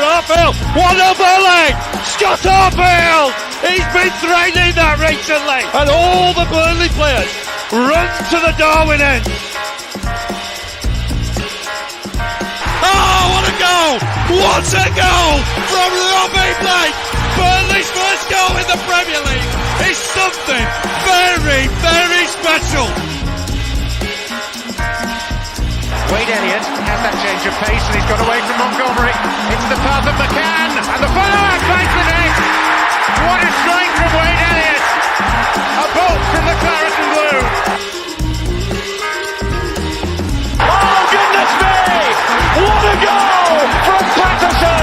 for Arfield. What a volley! Scott Arfield! He's been threatening that recently. And all the Burnley players run to the Darwin end. Oh, what a goal! What a goal from Robbie Blake! Burnley's first goal in the Premier League is something very, very special. Wade Elliott has that change of pace and he's got away from Montgomery. It's the path of McCann and the follow-up finds the net. What a strike from Wade Elliott! A bolt from the claret and blue. Oh goodness me! What a goal from Patterson!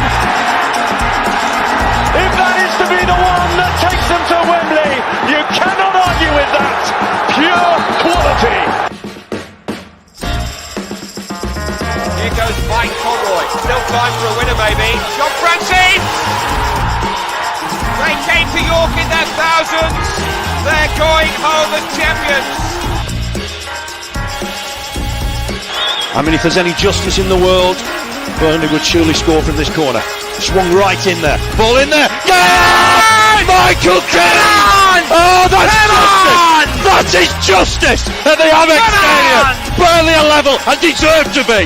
If that is to be the one that takes them to Wembley, you cannot argue with that. Pure quality. Here goes Mike Conroy. Still time for a winner, maybe. John Francis! They came to York in their thousands. They're going home as champions. I mean, if there's any justice in the world, Burnley would surely score from this corner. Swung right in there. Ball in there. Yeah! Michael Keane! Oh, that's justice! That is justice at the Amex Stadium. Burnley are level and deserve to be.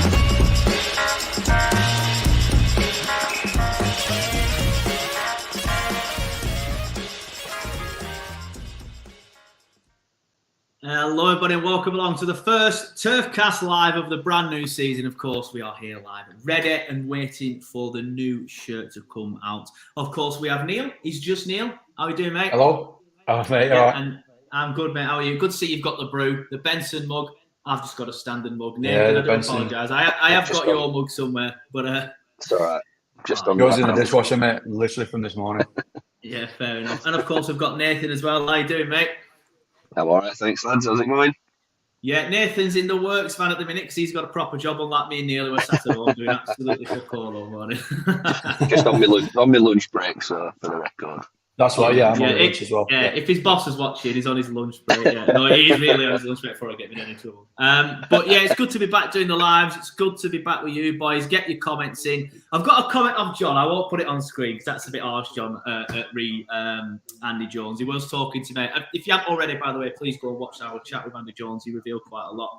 Hello everybody and welcome along to the first TURCAST live of the brand new season. Of course, we are here live, ready and waiting for the new shirt to come out. Of course, we have Neil. He's just Neil. How are you doing, mate? Hello. Oh, mate, yeah, all right. And I'm good, mate. How are you? Good to see you've got the brew, the Benson mug. I've just got a standard mug. Nathan, I do apologise. I have got your mug somewhere, but it's all right. Just on goes in the dishwasher, mate. Literally from this morning. Yeah, fair enough. And of course, we've got Nathan as well. How you doing, mate? I'm all right, thanks, lads. How's it going? Yeah, Nathan's in the works van at the minute because he's got a proper job, unlike me and Neil, who are sat at home doing absolutely fuck all all morning. Just on my lunch break, so for the record. That's right, yeah, I'm on lunch as well. Yeah, if his boss is watching, he's on his lunch break. Yeah. No, he's really on his lunch break before I get me in any trouble. But yeah, it's good to be back doing the lives. It's good to be back with you boys. Get your comments in. I've got a comment of John. I won't put it on screen because that's a bit harsh, John, Andy Jones. He was talking to me. If you haven't already, by the way, please go and watch our chat with Andy Jones. He revealed quite a lot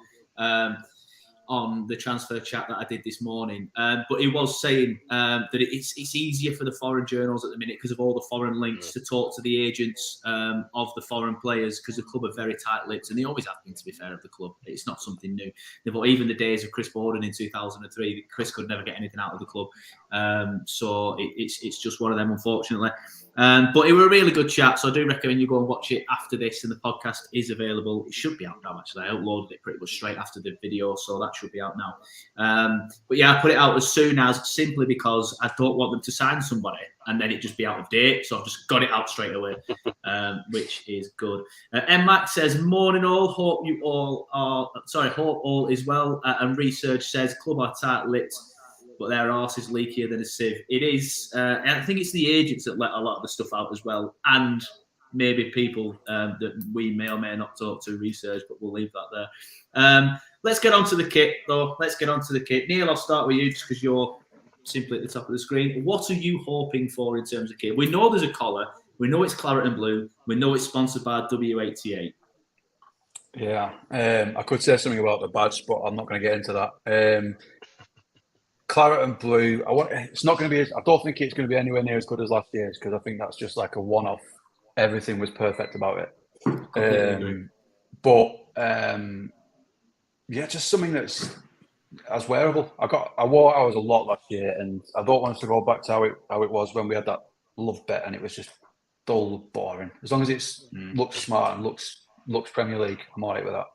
on the transfer chat that I did this morning. But he was saying that it's easier for the foreign journals at the minute because of all the foreign links to talk to the agents of the foreign players because the club are very tight-lipped, and they always have been, to be fair, of the club. It's not something new. Even the days of Chris Borden in 2003, Chris could never get anything out of the club. So it's just one of them, unfortunately. But it was a really good chat, so I do recommend you go and watch it after this, and the podcast is available. It should be out now, actually. I uploaded it pretty much straight after the video, so that should be out now. But yeah, I put it out as soon as, simply because I don't want them to sign somebody and then it just be out of date, so I've just got it out straight away, which is good. M-Max says, morning all, hope all is well, and research says, club are tight-lipped, but their arse is leakier than a sieve. It is. I think it's the agents that let a lot of the stuff out as well, and maybe people that we may or may not talk to research, but we'll leave that there. Let's get on to the kit, though. Let's get on to the kit. Neil, I'll start with you just because you're simply at the top of the screen. What are you hoping for in terms of kit? We know there's a collar. We know it's claret and blue. We know it's sponsored by W88. Yeah, I could say something about the badge, but I'm not going to get into that. Claret and blue. It's not going to be. I don't think it's going to be anywhere near as good as last year's because I think that's just like a one-off. Everything was perfect about it. Yeah, just something that's as wearable. I wore ours a lot last year, and I don't want us to go back to how it was when we had that love bet, and it was just dull, boring. As long as it's looks smart and looks Premier League, I'm alright with that.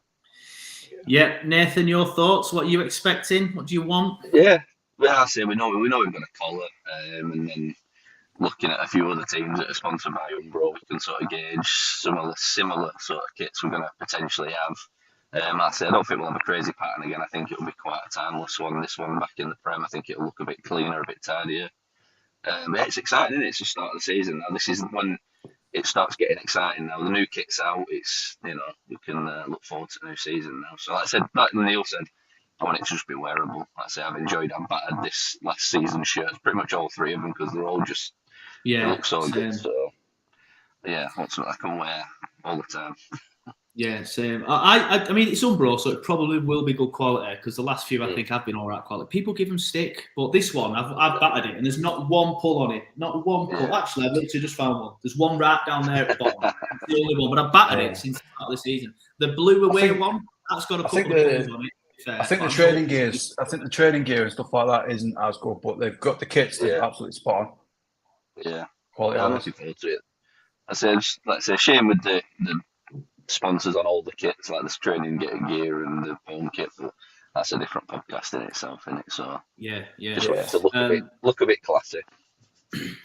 Yeah, Nathan, your thoughts? What are you expecting? What do you want? Yeah, I say we know we've got a collar, and then looking at a few other teams that are sponsored by Umbro, we can sort of gauge some of the similar sort of kits we're going to potentially have. I say I don't think we'll have a crazy pattern again. I think it'll be quite a timeless one. This one back in the Prem, I think it'll look a bit cleaner, a bit tidier. But it's exciting, isn't it? It's the start of the season now. This is when it starts getting exciting now. The new kit's out. It's we can look forward to the new season now. So like Neil said, I want it to just be wearable. Like I say, I've battered this last season's shirts, pretty much all three of them, because they're all just they look so good. So yeah, I want something I can wear all the time. Yeah, same. I mean, it's Umbro, so it probably will be good quality because the last few I think have been all right quality. People give them stick, but this one I've battered it, and there's not one pull on it, not one pull. Actually, I've literally just found one. There's one right down there at the bottom. It's the only one, but I've battered it since the start of the season. The blue away one, that's got a couple of pulls on it. I think the training gear and stuff like that isn't as good, but they've got the kits that are absolutely spot on. Yeah, quality. I'm looking forward to it. I said, like I say, shame with the sponsors on all the kits, like this training gear and the home kit, but that's a different podcast in itself, isn't it? So just want it to look a bit classy.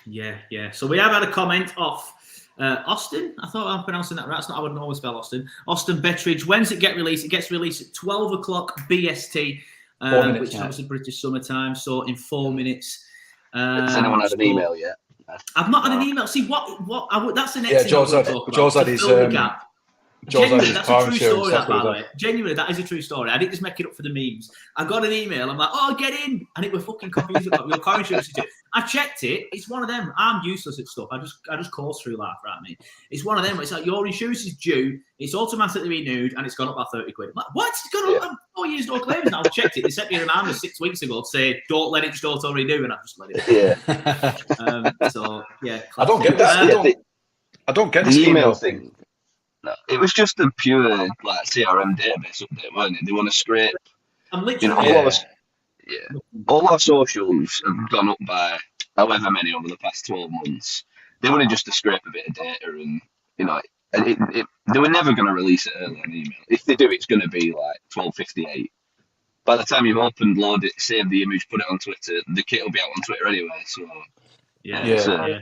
Yeah. So we have had a comment off Austin. I thought I'm pronouncing that right. That's not how I would normally spell Austin. Austin Bettridge. When's it get released? It gets released at 12 o'clock BST, which is obviously British summertime. So in 4 minutes. Has anyone had an email yet? I've not had an email. See that's the next thing Joe's had his Genuinely, that's a true story, that, by the way. Genuinely, that is a true story. I didn't just make it up for the memes. I got an email. I'm like, oh, get in. And it was fucking confused about your car insurance. I checked it. It's one of them. I'm useless at stuff. I just course through life, right, mate? It's one of them. It's like, your insurance is due. It's automatically renewed, and it's gone up by 30 quid. I'm like, what? It's gone up by 4 years, no claims. And I checked it. They sent me a reminder 6 weeks ago to say, don't let it just auto-renew, and I just let it. Yeah. So, yeah. I don't get that. I don't get this email thing. No, it was just a pure like CRM database update, weren't it? They want to scrape. I'm literally. All our socials have gone up by however many over the past 12 months. They wanted just to scrape a bit of data, and they were never going to release it early on email. If they do, it's going to be like 12:58. By the time you've opened, load it, save the image, put it on Twitter, the kit will be out on Twitter anyway. So yeah.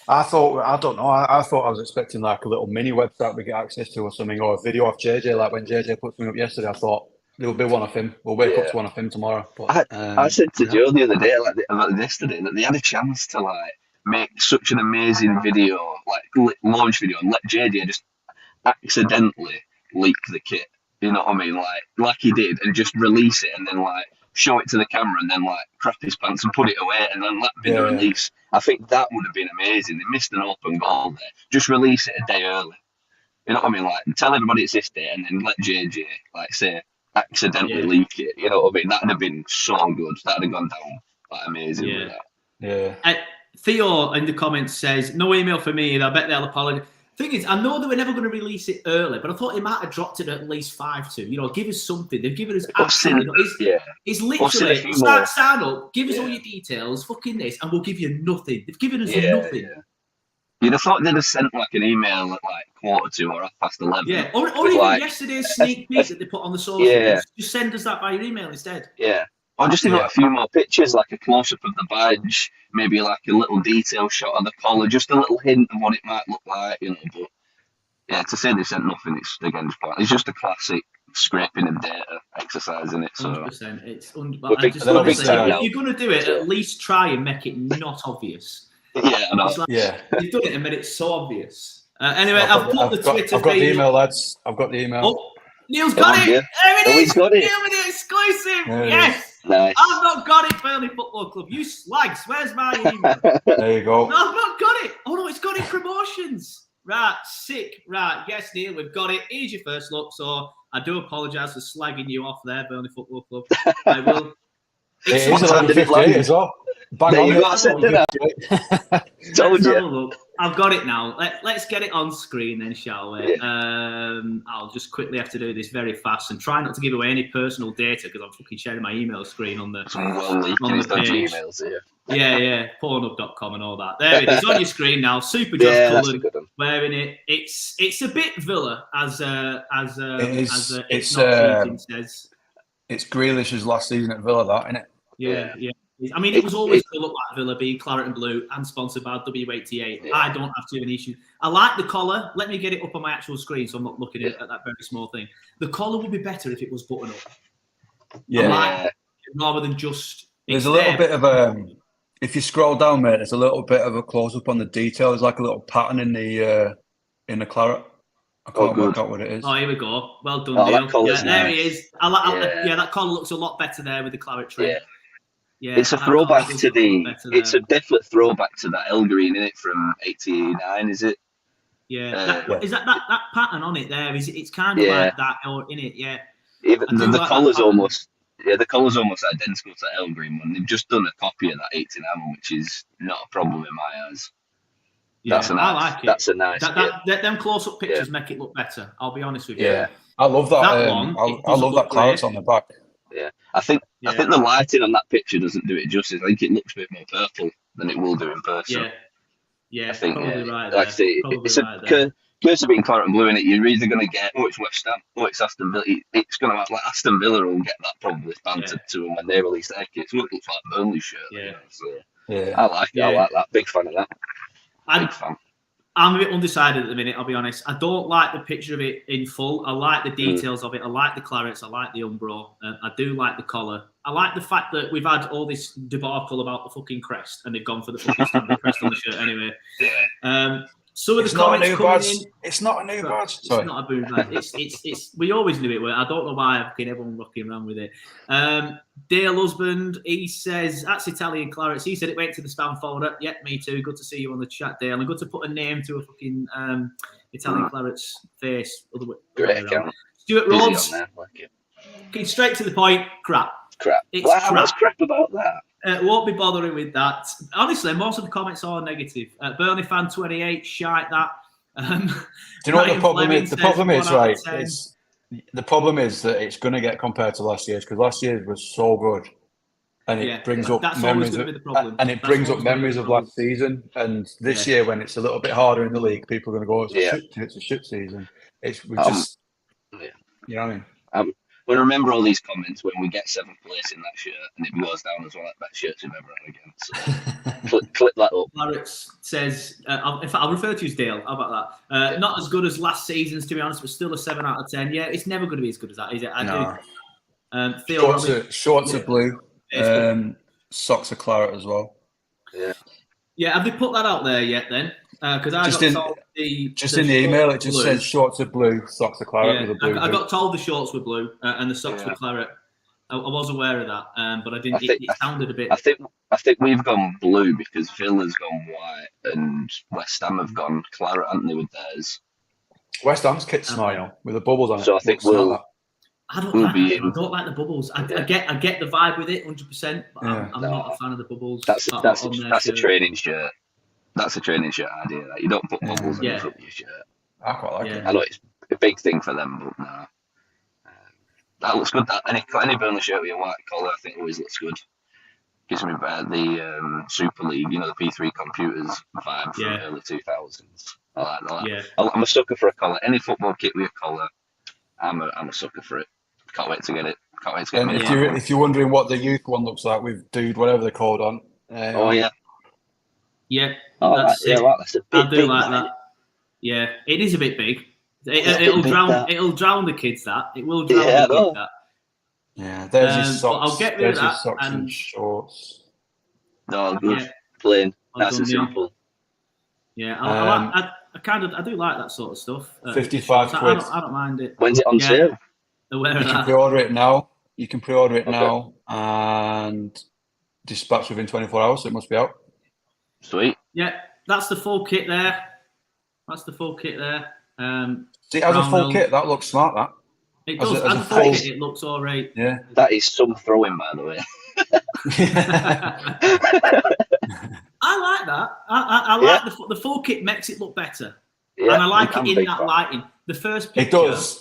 I thought I was expecting like a little mini website we get access to or something, or a video of JJ, like when JJ put something up yesterday. I thought there'll be one of him. We'll wake up to one of him tomorrow. But I said to Joe the other day, about yesterday, that they had a chance to like make such an amazing video, like launch video, and let JJ just accidentally leak the kit. You know what I mean? Like he did, and just release it, and then like show it to the camera, and then like crap his pants and put it away, and then let be the release. I think that would have been amazing. They missed an open goal there. Just release it a day early. You know what I mean? Like tell everybody it's this day, and then let JJ like say accidentally leak it. You know what I mean? That'd have been so good. That'd have gone down like amazing. Yeah. With that. Theo in the comments says no email for me either. I bet they'll apologize. Thing is, I know they were never going to release it early, but I thought it might have dropped it at least 5 to. Give us something. They've given us absolutely. It's literally sign up, give us all your details, fucking this, and we'll give you nothing. They've given us nothing. Yeah. You'd have thought they'd have sent like an email at like 12:45 or 11:30. Yeah, or even yesterday's sneak peek that they put on the socials. Yeah. Just send us that by your email instead. Yeah. Or just even a few more pictures, like a close-up of the badge, maybe like a little detail shot of the collar, just a little hint of what it might look like, But yeah, to say they sent nothing, it's just a classic scraping of data exercise, isn't it? So 100%. It's if you're going to do it, at least try and make it not obvious. Yeah, I know. You've done it and made it so obvious. Anyway, I've got the email, lads. I've got the email. Oh, Neil's got it. There it is. He's got it. Neil with the exclusive. Yes. Nice. I've not got it, Burnley Football Club. You slags. Where's my email? There you go. No, I've not got it. Oh no, it's got it. Promotions. Right, sick. Right, yes, Neil, we've got it. Here's your first look. So I do apologise for slagging you off there, Burnley Football Club. I will. It's 11:58 as well. Bang on. You got it. Told you. I've got it now. Let's get it on screen then, shall we? Yeah. I'll just quickly have to do this very fast and try not to give away any personal data because I'm fucking sharing my email screen on the page. Emails here. Yeah, pornhub.com and all that. There it is on your screen now. Super Josh coloured, wearing it. It's a bit Villa as says. It's Grealish's last season at Villa, that, isn't it? Yeah. I mean, it was always going to look like Villa, being claret and blue and sponsored by W88. Yeah. I don't have too many issues. I like the collar. Let me get it up on my actual screen so I'm not looking at that very small thing. The collar would be better if it was button up. Yeah. Rather than just... There's a little bit of if you scroll down, mate, there's a little bit of a close-up on the detail. There's like a little pattern in the claret. I can't work out what it is. Oh, here we go. Well done, Oh, Neil. that colour's There nice. he is. That colour looks a lot better there with the claret trim. Yeah. Yeah, It's a that throwback colour to looks a lot better it's there. a definite throwback to that El Green in it from 89, is it? Yeah, is that pattern on it there? It's kind of Yeah. like that in it, yeah. Even I do the like that colour's pattern. almost identical to El Green one. They've just done a copy of that 89 one, which is not a problem in my eyes. Yeah, I like it. That's a nice kit. Them close-up pictures make it look better. I'll be honest with you. Yeah. I love that. That one, it I doesn't love look that clarets great. on the back. Yeah, I think the lighting on that picture doesn't do it justice. I think it looks a bit more purple than it will do in person. Yeah, I think probably right. like I say, it's a curse of being claret and blue in it. You're either going to get it's West Ham, it's Aston Villa. It's going to have like Aston Villa will get that probably bantered to them when they release their kits. It looks like Burnley shirt. Yeah. You know, so Yeah. I like it. I like that. Big fan of that. Big fan. I'm a bit undecided at the minute, I'll be honest. I don't like the picture of it in full. I like the details of it. I like the clarets. I like the umbro. I do like the collar. I like the fact that we've had all this debacle about the fucking crest and they've gone for the fucking standard crest on the shirt anyway. Some of the comments coming in. It's not a new badge. It's not a boom badge. It's we always knew it. I don't know why everyone rocking around with it. Dale Husband, he says that's Italian clarets. He said it went to the spam folder. Yeah, me too. Good to see you on the chat, Dale. And good to put a name to a fucking Italian clarets face. Great account. Stuart Busy Rhodes, on there, like it. getting straight to the point. Crap. It's crap. What's crap about that? Won't be bothering with that. Honestly, most of the comments are negative. Burnley fan 28, shite that. Do you know what the problem is? The problem is, right? The problem is that it's going to get compared to last year's because last year's was so good, and it brings up memories. And it brings up memories of last season. And this year, when it's a little bit harder in the league, people are going to go, "It's a shit season." You know what I mean? We'll remember all these comments when we get 7th place in that shirt and it goes down as one of the best shirts we've ever had again. So clip that up. Clarets says, in fact, I'll refer to you as Dale. How about that? Not as good as last season's, to be honest, but still a 7 out of 10. Yeah, it's never going to be as good as that, is it? Shorts are blue. Socks are claret as well. Yeah, have they put that out there yet then? Because I got told in the email, it just says shorts are blue, socks are claret. Yeah, with a blue I got told the shorts were blue and the socks were claret. I was aware of that, but I didn't. It sounded a bit. I think we've gone blue because Villa's gone white and West Ham have gone claret, haven't they, with theirs? West Ham's kit smile with the bubbles on it. So I think I don't like the bubbles. I get the vibe with it 100%, but I'm not a fan of the bubbles. That's a training shirt. That's a training shirt idea. Like, you don't put bubbles on the front of your shirt. I quite like it. I know it's a big thing for them, but no. That looks good. Any Burnley shirt with a white collar, I think always looks good. Gives me the Super League, the P3 computers vibe from the early 2000s. I like that. Yeah. I'm a sucker for a collar. Any football kit with a collar, I'm a sucker for it. Can't wait to get it. If you're wondering what the youth one looks like with Dude, whatever they're called on. Yeah, that's it. That's a big, I do like that. Yeah, it is a bit big. It'll drown the kids. It will drown the kids. That. Yeah, there's his socks. I'll get rid of that socks and shorts. No, good, plain, nice and simple. Yeah, I do like that sort of stuff. 55 quid. I don't mind it. When's it on sale? You can pre-order it now. Now and dispatch within 24 hours. So it must be out. Sweet. Yeah, that's the full kit there. See, as a full kit, that looks smart. That it does. As a full kit, it looks all right. Yeah, that is some throwing, by the way. I like that. I like the full kit makes it look better, and I like it in that lighting. The first picture,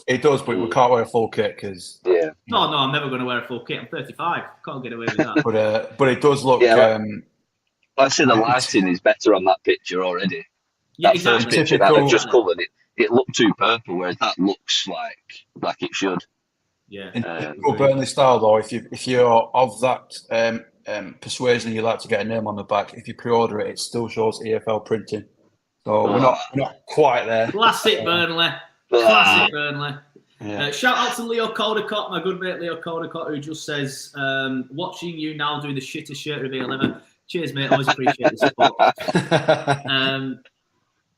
it does, but we can't wear a full kit because No, I'm never going to wear a full kit. I'm 35. Can't get away with that. but it does look. I say the lighting is better on that picture already. Yeah, that first picture that I've just covered, it looked too purple, whereas that looks like it should. Yeah. In typical Burnley style, though, if you're of that persuasion, you like to get a name on the back. If you pre-order it, it still shows EFL printing. So we're not quite there. Classic Burnley. Classic Burnley. Yeah. Shout out to Leo Caldecott, my good mate Leo Caldecott, who just says, watching you now doing the shittest shirt reveal ever. Cheers, mate. Always appreciate the support.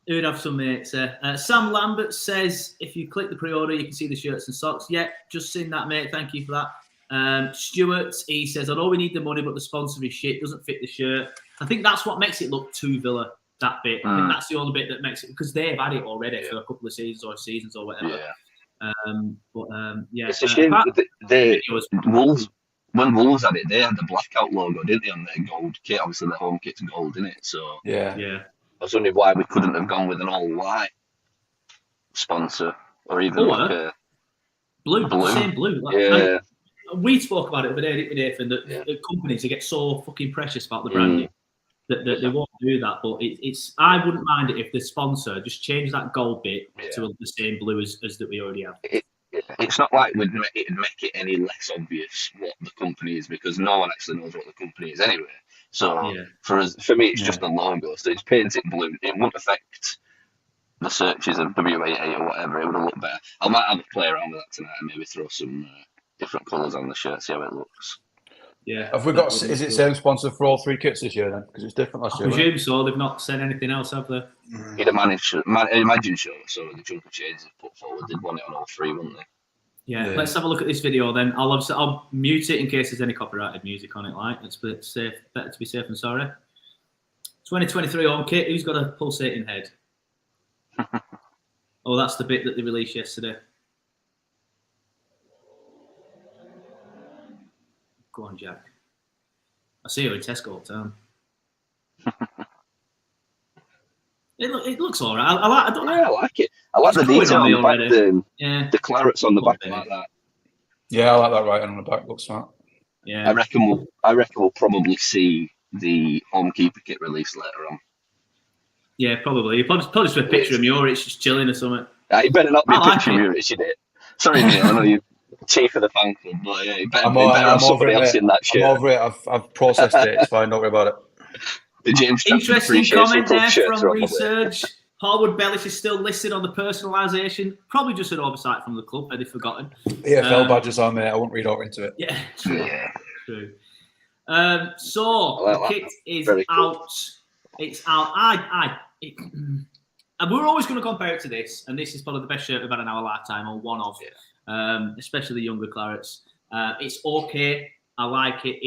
Who'd have some mates there? Sam Lambert says, if you click the pre-order, you can see the shirts and socks. Yeah, just seen that, mate. Thank you for that. Stuart, he says, although we need the money, but the sponsor is shit, doesn't fit the shirt. I think that's what makes it look too Villa, that bit. I think that's the only bit that makes it, because they've had it already for a couple of seasons or whatever. Yeah. It's a shame Wolves, when Wolves had it, they had the blackout logo, didn't they, on their gold kit? Obviously, the home kit's gold, isn't it? So yeah. I was wondering why we couldn't have gone with an all-white sponsor, or even like a blue. Same blue. Yeah. We spoke about it over there, didn't we, Nathan? That the companies get so fucking precious about the branding that they won't do that. But it's I wouldn't mind it if the sponsor just changed that gold bit to the same blue as that we already have. It's not like it'd make it any less obvious what the company is, because no one actually knows what the company is anyway. So for me, it's just a logo. So it's painted blue. It won't affect the searches of WAA or whatever. It would have looked better. I might have a play around with that tonight and maybe throw some different colours on the shirt, see how it looks. Yeah. Have we got? Is it same sponsor for all three kits this year then? Because it's different last year. I presume so. They've not said anything else, have they? You'd imagine so. So the chunk of change they've put forward, they'd want it on all three, wouldn't they? Yeah. Let's have a look at this video then. I'll mute it in case there's any copyrighted music on it. Like, it's safe. Better to be safe than sorry. 2023 home kit. Who's got a pulsating head? Oh, that's the bit that they released yesterday. Go on, Jack. I see you in Tesco all the time. It looks all right. I like it. I like the detail on the back, the clarets on the back like that. Yeah, I like that writing on the back. Looks smart. Yeah. I reckon we'll probably see the home keeper kit released later on. Yeah, probably. You probably just a picture of Muric just chilling or something. You better not be a picture of Muric, you did. Sorry, Neil, I know you're chief of the fan club, but yeah, you better have somebody else in that shirt. I'm over it. I've processed it. It's fine. Don't worry about it. The James Interesting comment there from Research. Harwood Bellish is still listed on the personalisation. Probably just an oversight from the club. They've forgotten. EFL badges on there. I won't read out into it. Yeah, true. So the kit is out. It's out. And we're always going to compare it to this, and this is probably the best shirt we've had in our lifetime, or one of, especially the younger clarets. It's okay. I like it.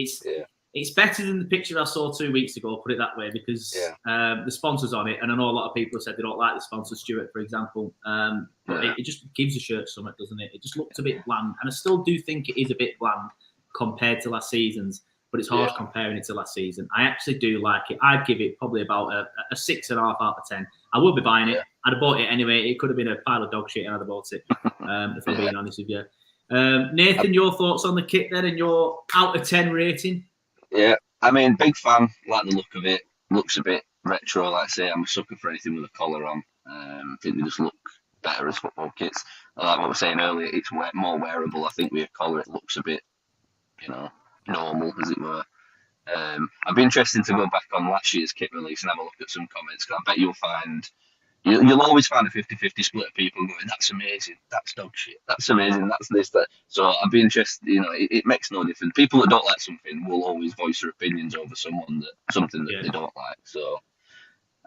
It's better than the picture I saw 2 weeks ago, put it that way, because the sponsor's on it, and I know a lot of people have said they don't like the sponsor, Stuart, for example. But it just gives the shirt something, doesn't it? It just looks a bit bland, and I still do think it is a bit bland compared to last season's, but it's hard comparing it to last season. I actually do like it. I'd give it probably about a 6.5 out of 10. I will be buying it. I'd have bought it anyway. It could have been a pile of dog shit and I'd have bought it, if I'm being honest with you. Nathan, your thoughts on the kit then and your out of 10 rating? Yeah, I mean, big fan. Like the look of it. Looks a bit retro, like I say. I'm a sucker for anything with a collar on. I think they just look better as football kits. Like what we were saying earlier, it's more wearable. I think with a collar, it looks a bit, normal, as it were. I'd be interested to go back on last year's kit release and have a look at some comments, because I bet you'll always find a 50-50 split of people going, that's amazing, that's dog shit, that's amazing, that's this, that. So I'd be interested, it makes no difference. People that don't like something will always voice their opinions over something that they don't like. So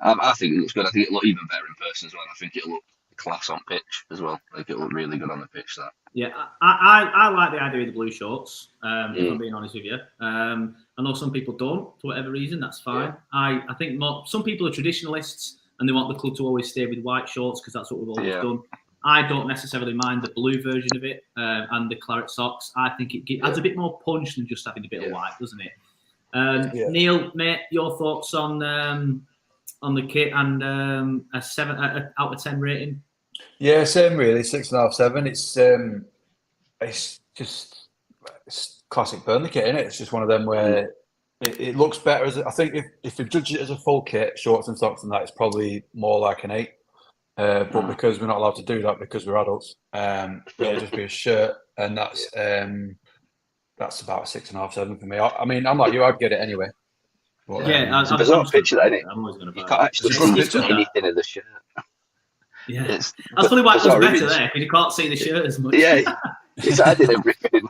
I think it looks good. I think it'll look even better in person as well. I think it'll look class on pitch as well. Like it'll look really good on the pitch. That. Yeah, I like the idea of the blue shorts. If I'm being honest with you, I know some people don't for whatever reason. That's fine. Yeah. I think some people are traditionalists and they want the club to always stay with white shorts because that's what we've always done. I don't necessarily mind the blue version of it and the claret socks. I think it adds a bit more punch than just having a bit of white, doesn't it? Neil, mate, your thoughts on the kit and a 7 out of 10 rating? Yeah, same really. 6.5, 7. It's classic Burnley kit, isn't it? It's just one of them where it looks better. I think if you judge it as a full kit, shorts and socks and that, it's probably more like an 8. But because we're not allowed to do that because we're adults, it'll just be a shirt, and that's about a 6.5, 7 for me. I mean, I'm like you, I'd get it anyway. But, it's a bizarre picture, isn't it? I'm always going to buy you can't actually see anything of the shirt. Yeah, that's probably why it was better there, because you can't see the shirt as much. Yeah, it's added everything.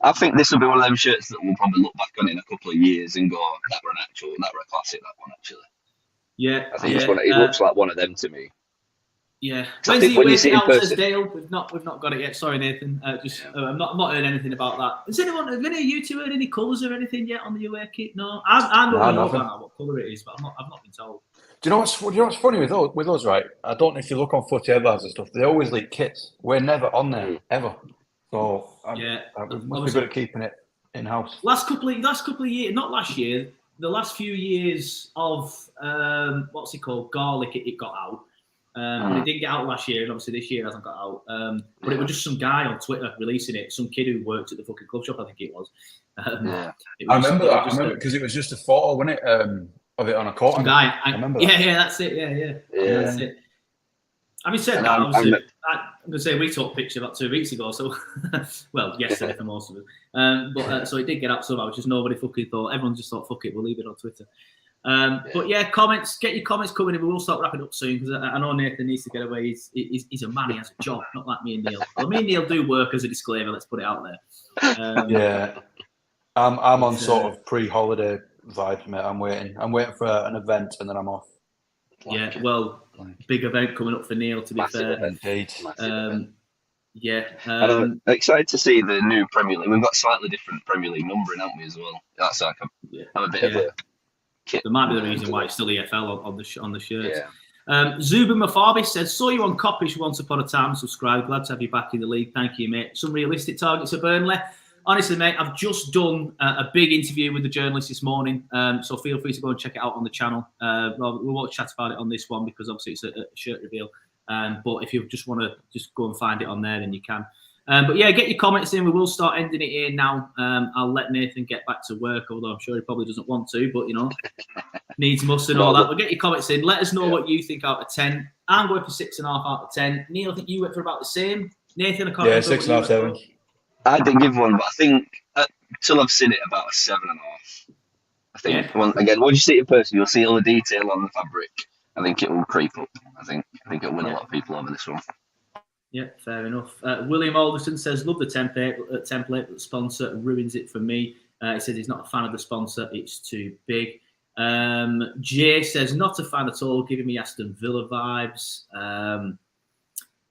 I think this will be one of them shirts that we'll probably look back on in a couple of years and go, that were a classic, that one, actually. Yeah, I think he looks like one of them to me. Yeah. I think when you see it in out, says person, Dale. We've not got it yet. Sorry, Nathan. I'm not heard anything about that. Has anyone? Have any of you two heard any colours or anything yet on the away kit? No, I don't know what colour it is, but I've not been told. Do you know what's funny with us, right? I don't know if you look on footy headlines and stuff. They always leak kits. We're never on there ever. So we must be good at keeping it in house. Last couple of years, not last year. The last few years of what's it called? Garlic. It got out. But it didn't get out last year, and obviously this year hasn't got out. But it was just some guy on Twitter releasing it. Some kid who worked at the fucking club shop, I think it was. I remember that. I remember because it was just a photo, wasn't it, of it on a court. Guy. I remember that. Yeah, that's it. Yeah. That's it. Having said that, I'm going to say we took a picture about 2 weeks ago. So, well, yesterday for most of it. But so it did get out somehow. Just nobody fucking thought. Everyone just thought, fuck it, we'll leave it on Twitter. But yeah, comments. Get your comments coming in. We will start wrapping up soon because I know Nathan needs to get away. He's a man. He has a job, not like me and Neil. Well, me and Neil do work as a disclaimer. Let's put it out there. Yeah, I'm on sort of pre-holiday vibes, mate. I'm waiting for an event and then I'm off. Yeah, well, big event coming up for Neil. To be fair, indeed. I'm excited to see the new Premier League. We've got slightly different Premier League numbering, haven't we, as well? That's like a bit of a kit. There might be the reason why it's still EFL on the shirts. Yeah. Zuba Mafabi says, saw you on Coppish once upon a time. Subscribe. Glad to have you back in the league. Thank you, mate. Some realistic targets at Burnley. Honestly, mate, I've just done a big interview with the journalist this morning, so feel free to go and check it out on the channel. We won't chat about it on this one because obviously it's a shirt reveal. But if you just want to just go and find it on there, then you can. But yeah, get your comments in. We will start ending it here now. I'll let Nathan get back to work, although I'm sure he probably doesn't want to, but needs must and all that. But get your comments in. Let us know what you think out of 10. I'm going for 6.5 out of 10. Neil, I think you went for about the same. Nathan, I can't remember 6.5, 7. I didn't give one, but I think till I've seen it, about a 7.5. I think again, once you see it in person, you'll see all the detail on the fabric. I think it will creep up. I think it'll win a lot of people over this one. Yeah, fair enough. William Alderson says, love the template, but the sponsor ruins it for me. He says he's not a fan of the sponsor, it's too big. Jay says, not a fan at all, giving me Aston Villa vibes.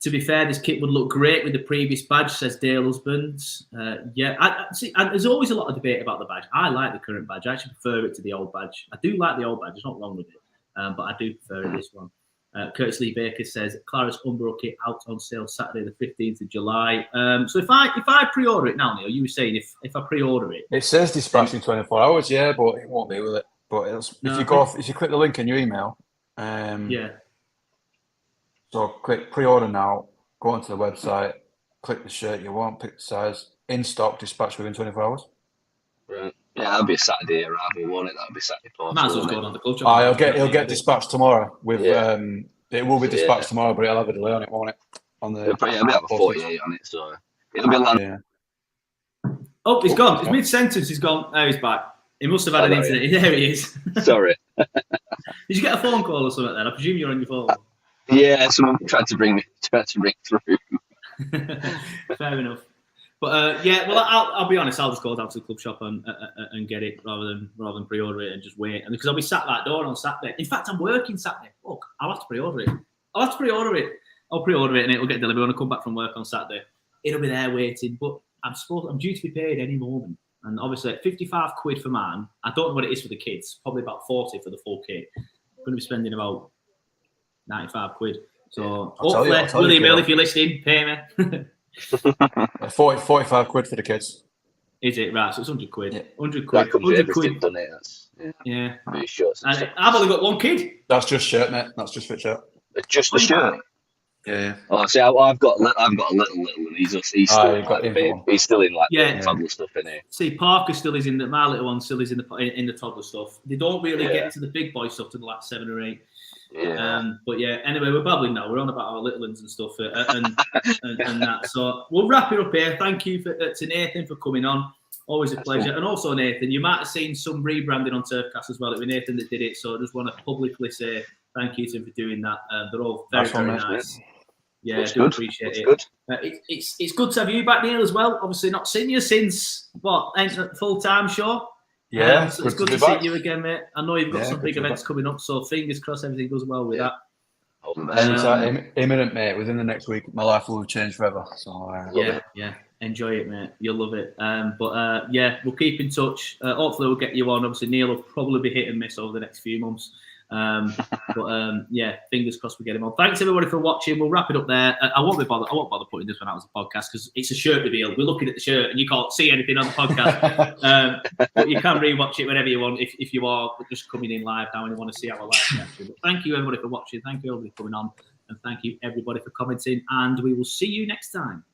To be fair, this kit would look great with the previous badge, says Dale Husbands. There's always a lot of debate about the badge. I like the current badge. I actually prefer it to the old badge. I do like the old badge. There's nothing wrong with it. But I do prefer this one. Curtis Lee Baker says, Claris Umbro kit out on sale Saturday the 15th of July. So if I pre-order it now, Neil, you were saying if I pre-order it. It says dispatch in 24 hours, yeah, but it won't be, will it? But if you click the link in your email, so click pre-order now, go onto the website, click the shirt you want, pick the size, in stock, dispatch within 24 hours. Right. Yeah, that'll be a Saturday arrival, won't it? That'll be Saturday post. Might as well go on the culture. He'll get dispatched tomorrow. It will be dispatched tomorrow, but it'll have a delay on it, won't it? It'll have a 48 on it, so it'll be land. Yeah. Oh, he's gone. He's mid-sentence. He's gone. Oh, he's back. He must have had an internet. There he is. Sorry. Did you get a phone call or something then? I presume you're on your phone. Yeah, someone tried to bring through. Fair enough. But I'll be honest. I'll just go down to the club shop and get it rather than pre-order it and just wait. And because I'll be sat at that door on Saturday. In fact, I'm working Saturday. Look, I'll have to pre-order it. I'll pre-order it and it'll get delivered when I come back from work on Saturday. It'll be there waiting. But I'm due to be paid any moment. And obviously, £55 for man. I don't know what it is for the kids. Probably about 40 for the full kit. I'm going to be spending about £95. So hopefully, William, if you're listening, pay me. 45 quid for the kids. Is it right? So it's £100. Yeah. £100. That comes with everything, £100. doesn't it? Yeah. Very short. And I've only got one kid. That's just shirt, mate. That's just fit shirt. Just the shirt. Yeah. Oh, see, I've got a little one. He's still in toddler stuff in here. See, Parker still is in my little one still is in the toddler stuff. They don't really get to the big boy stuff to the last 7 or 8. Yeah. But yeah, anyway, we're babbling now. We're on about our little ones and stuff and that. So we'll wrap it up here. Thank you to Nathan for coming on. Always a pleasure. Cool. And also, Nathan, you might have seen some rebranding on TURCAST as well. It was Nathan that did it. So I just want to publicly say thank you to him for doing that. They're all very, very nice. Yeah, I do appreciate it. It's good to have you back, Neil, as well. Obviously, not seen you since, full-time show? Yeah, So it's good to see you again, mate. I know you've got some big events coming up, so fingers crossed everything goes well with that. And it's imminent, mate. Within the next week, my life will change forever. So yeah, enjoy it, mate. You'll love it. But we'll keep in touch. Hopefully, we'll get you on. Obviously, Neil will probably be hit and miss over the next few months. Fingers crossed we get him on. Thanks everybody for watching. We'll wrap it up there. I won't bother putting this one out as a podcast because it's a shirt reveal. We're looking at the shirt and you can't see anything on the podcast. But you can rewatch it whenever you want if you are just coming in live now and you want to see our live reaction. But thank you everybody for watching. Thank you everybody for coming on, and thank you everybody for commenting. And we will see you next time.